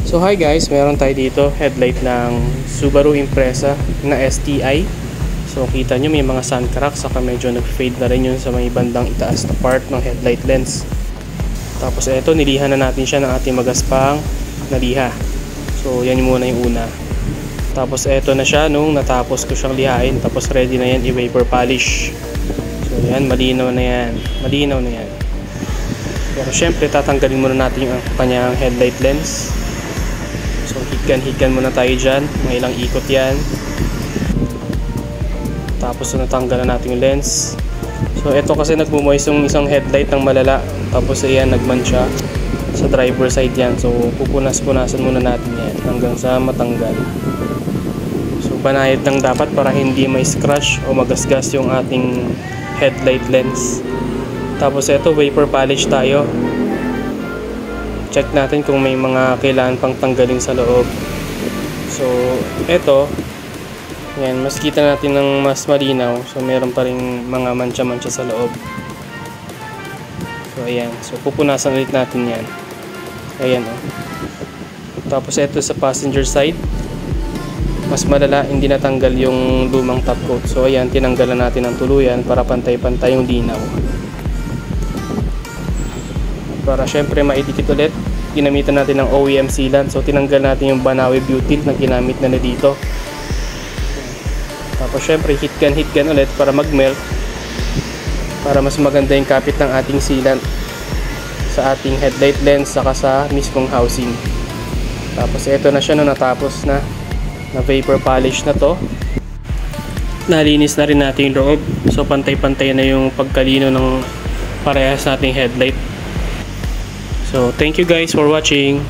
So hi guys, meron tayo dito headlight ng Subaru Impreza na STI. So kita nyo may mga sun crack, saka medyo nag-fade na rin yun sa may bandang itaas na part ng headlight lens. Tapos ito, nilihan na natin siya ng ating magaspang na liha. So yan muna yung una. Tapos ito na siya nung natapos ko siyang lihain. Tapos ready na yan i-vapor polish. So yan, malinaw na yan. Malinaw na yan. Pero syempre tatanggalin muna natin yung kanyang headlight lens. So higgan muna tayo dyan, mga ilang ikot yan. Tapos natanggalan natin yung lens. So ito kasi nagmumoist yung isang headlight ng malala. Tapos ayan, nagmancha sa driver side yan. So pupunas-punasan muna natin yan hanggang sa matanggal. So banayad lang dapat para hindi may scratch o magasgas yung ating headlight lens. Tapos ito, vapor polish tayo. Check natin kung may mga kailangan pang tanggalin sa loob. So ito, yan, mas kita natin ng mas malinaw. So meron pa rin mga mancha-mancha sa loob. So ayan, so pupunasan ulit natin yan. Ayan o. Tapos ito sa passenger side, mas malala, hindi natanggal yung lumang top coat. So ayan, tinanggalan natin ng tuluyan para pantay-pantay yung linaw. Para syempre maidikit ulit, ginamitan natin ng OEM sealant. So tinanggal natin yung Banawi butyl na ginamit na dito. Tapos syempre hit gun ulit para mag-melt, para mas maganda yung kapit ng ating sealant sa ating headlight lens saka sa mismong housing. Tapos ito na siya no, natapos na vapor polish na to. Nalinis na rin natin yung loob. So pantay-pantay na yung pagkalino ng parehas nating headlight. So thank you guys for watching.